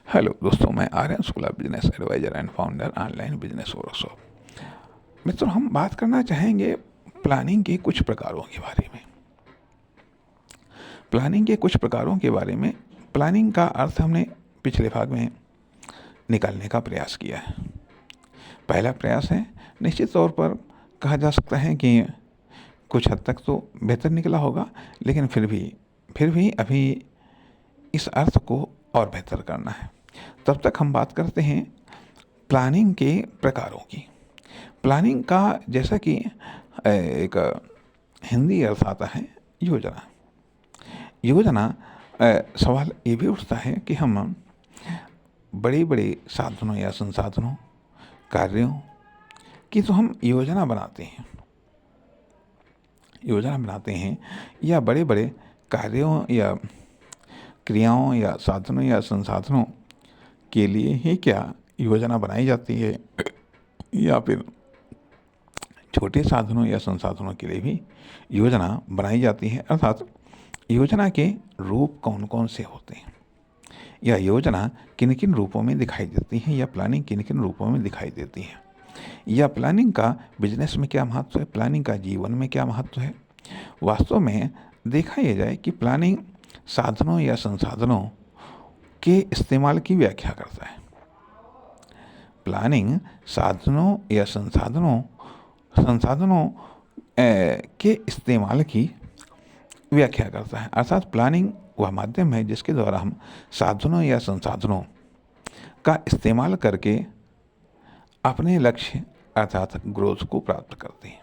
Hello दोस्तों, मैं Aryan Shukla, business advisor and founder online business workshop. मित्रों, हम बात करना चाहेंगे प्लानिंग के कुछ प्रकारों के बारे में। प्लानिंग के कुछ प्रकारों के बारे में। प्लानिंग का अर्थ हमने पिछले भाग में निकालने का प्रयास किया है। पहला प्रयास है, निश्चित तौर पर कहा जा सकता है कि कुछ हद तक तो बेहतर निकला होगा, लेकिन फिर भी अभी इस अर्थ को और बेहतर करना है। तब तक हम बात करते हैं प्लानिंग के प्रकारों की। प्लानिंग का जैसा कि एक हिंदी अर्थ आता है योजना। योजना सवाल ये भी उठता है कि हम बड़े बड़े साधनों या संसाधनों, कार्यों की तो हम योजना बनाते हैं या बड़े बड़े कार्यों या क्रियाओं या साधनों या संसाधनों के लिए ही क्या योजना बनाई जाती है, या फिर छोटे साधनों या संसाधनों के लिए भी योजना बनाई जाती है। अर्थात योजना के रूप कौन कौन से होते हैं, या योजना किन किन रूपों में दिखाई देती है, या प्लानिंग किन किन रूपों में दिखाई देती है, या प्लानिंग का बिजनेस में क्या महत्व है, प्लानिंग का जीवन में क्या महत्व है। वास्तव में देखा यह जाए कि प्लानिंग साधनों या संसाधनों के इस्तेमाल की व्याख्या करता है। प्लानिंग साधनों या संसाधनों के इस्तेमाल की व्याख्या करता है। अर्थात प्लानिंग वह माध्यम है जिसके द्वारा हम साधनों या संसाधनों का इस्तेमाल करके अपने लक्ष्य अर्थात ग्रोथ को प्राप्त करते हैं,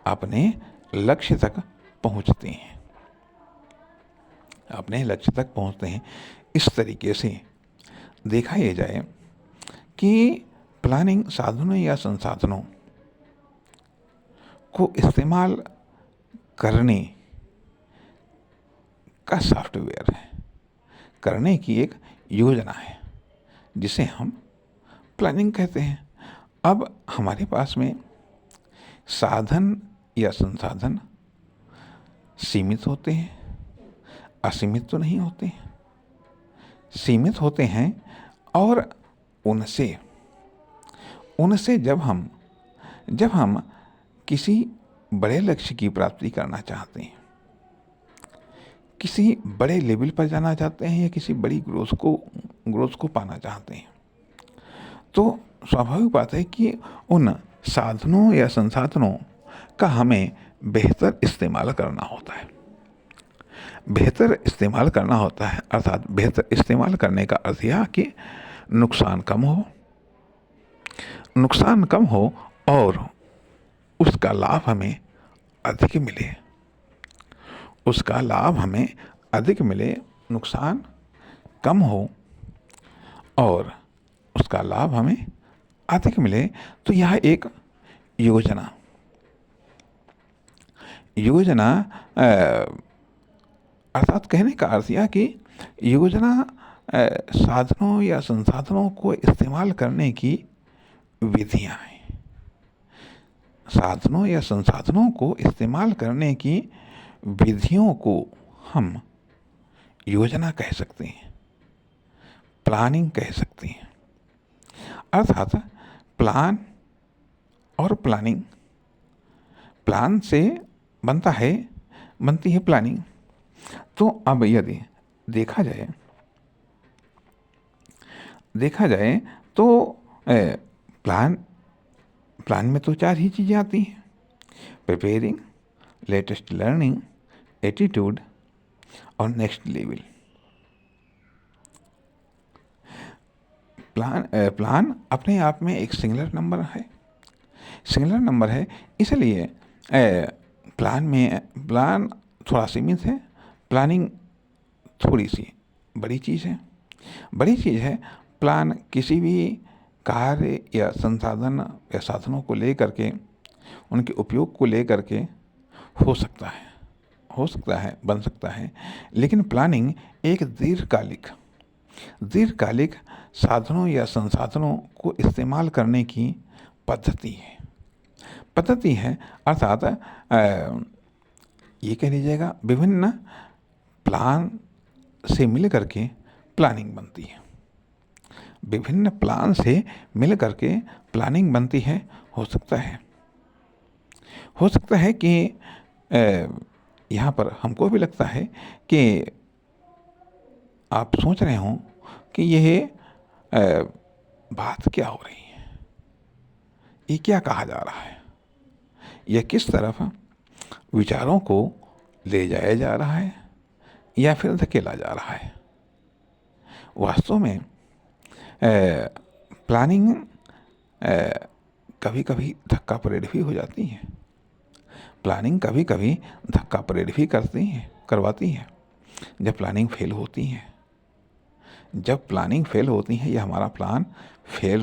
अपने लक्ष्य तक पहुंचते हैं। इस तरीके से देखा यह जाए कि प्लानिंग साधनों या संसाधनों को इस्तेमाल करने का सॉफ्टवेयर है, करने की एक योजना है, जिसे हम प्लानिंग कहते हैं। अब हमारे पास में साधन या संसाधन सीमित होते हैं, असीमित तो नहीं होते, सीमित होते हैं। और उनसे जब हम किसी बड़े लक्ष्य की प्राप्ति करना चाहते हैं, किसी बड़े लेवल पर जाना चाहते हैं, या किसी बड़ी ग्रोथ को पाना चाहते हैं, तो स्वाभाविक बात है कि उन साधनों या संसाधनों का हमें बेहतर इस्तेमाल करना होता है। अर्थात बेहतर इस्तेमाल करने का अर्थ यह कि नुकसान कम हो और उसका लाभ हमें अधिक मिले। नुकसान कम हो और उसका लाभ हमें अधिक मिले, तो यह एक योजना अर्थात कहने का अर्थ यह कि योजना साधनों या संसाधनों को इस्तेमाल करने की विधियां हैं। साधनों या संसाधनों को इस्तेमाल करने की विधियों को हम योजना कह सकते हैं, प्लानिंग कह सकते हैं। अर्थात प्लान और प्लानिंग, प्लान से बनती है प्लानिंग। तो अब यदि देखा जाए तो प्लान में तो 4 ही चीज़ें आती हैं: प्रिपेयरिंग, लेटेस्ट लर्निंग, एटीट्यूड और नेक्स्ट लेवल। प्लान अपने आप में एक सिंगुलर नंबर है, इसलिए प्लान थोड़ा सीमित है, प्लानिंग थोड़ी सी बड़ी चीज़ है। प्लान किसी भी कार्य या संसाधन या साधनों को लेकर के, उनके उपयोग को लेकर के हो सकता है, बन सकता है। लेकिन प्लानिंग एक दीर्घकालिक साधनों या संसाधनों को इस्तेमाल करने की पद्धति है। अर्थात ये कह लीजिएगा, विभिन्न प्लान से मिल करके प्लानिंग बनती है। विभिन्न प्लान से मिल करके प्लानिंग बनती है। हो सकता है कि यहाँ पर हमको भी लगता है कि आप सोच रहे हों कि यह बात क्या हो रही है, ये क्या कहा जा रहा है, यह किस तरफ विचारों को ले जाया जा रहा है या फिर धकेला जा रहा है। वास्तव में प्लानिंग कभी कभी धक्का परेड भी हो जाती है। प्लानिंग कभी कभी धक्का परेड भी करवाती है। जब प्लानिंग फेल होती है या हमारा प्लान फेल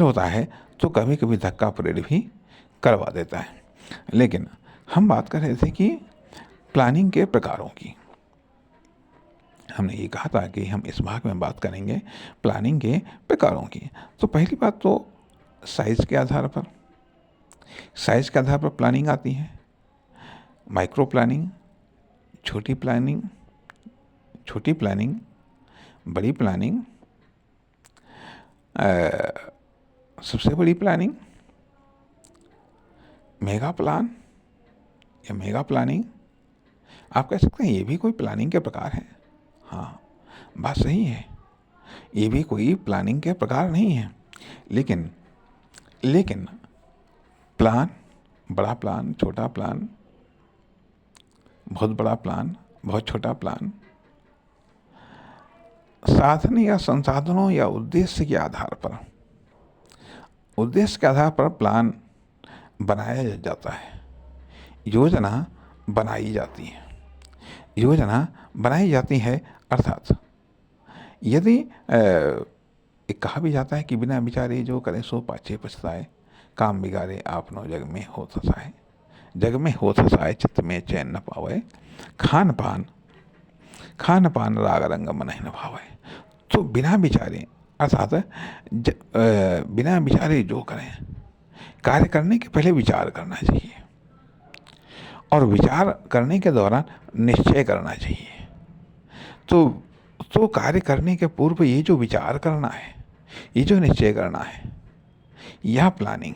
होता है तो कभी कभी धक्का परेड भी करवा देता है। लेकिन हम बात कर रहे थे कि प्लानिंग के प्रकारों की। हमने ये कहा था कि हम इस भाग में बात करेंगे प्लानिंग के प्रकारों की। तो पहली बात तो साइज़ के आधार पर प्लानिंग आती है। माइक्रो प्लानिंग, छोटी प्लानिंग, बड़ी प्लानिंग, सबसे बड़ी प्लानिंग, मेगा प्लान या मेगा प्लानिंग। आप कह सकते हैं ये भी कोई प्लानिंग के प्रकार है। हाँ, बात सही है, ये भी कोई प्लानिंग के प्रकार नहीं है। लेकिन प्लान, बड़ा प्लान, छोटा प्लान, बहुत बड़ा प्लान, बहुत छोटा प्लान, साधन या संसाधनों या उद्देश्य के आधार पर प्लान बनाया जाता है। योजना बनाई जाती है। अर्थात यदि एक कहा भी जाता है कि बिना विचारे जो करे सो पाछे पछताए, काम बिगाड़े आपनो जग में हो थसाए, चित्त में चैन न पावे, खान पान राग रंग मन न भावे। तो बिना विचारे, अर्थात बिना विचारे जो करें, कार्य करने के पहले विचार करना चाहिए और विचार करने के दौरान निश्चय करना चाहिए। तो कार्य करने के पूर्व ये जो विचार करना है, ये जो निश्चय करना है, यह प्लानिंग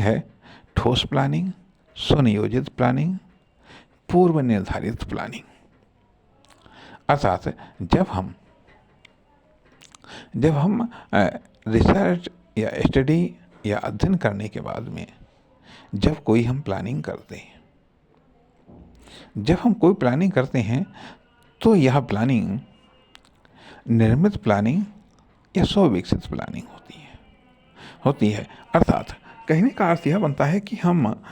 है। ठोस प्लानिंग, सुनियोजित प्लानिंग, पूर्व निर्धारित प्लानिंग। अर्थात जब हम रिसर्च या स्टडी या अध्ययन करने के बाद में जब हम प्लानिंग करते हैं तो यह प्लानिंग निर्मित प्लानिंग या स्वविकसित प्लानिंग होती है। अर्थात कहने का अर्थ यह बनता है कि हम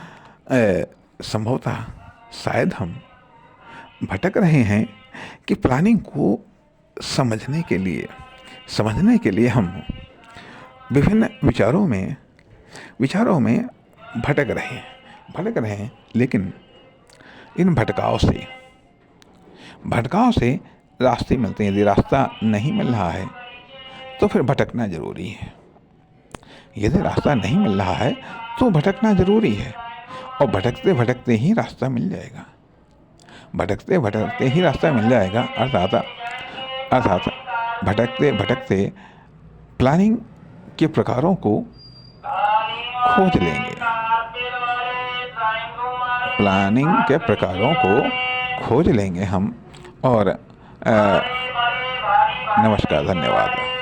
संभवतः शायद हम भटक रहे हैं कि प्लानिंग को समझने के लिए हम विभिन्न विचारों में भटक रहे हैं। लेकिन इन भटकाव से रास्ते मिलते हैं। यदि रास्ता नहीं मिल रहा है तो फिर भटकना जरूरी है। यदि रास्ता नहीं मिल रहा है तो भटकना जरूरी है, और भटकते भटकते ही रास्ता मिल जाएगा। अर्थात भटकते भटकते प्लानिंग के प्रकारों को खोज लेंगे हम। और नमस्कार, धन्यवाद।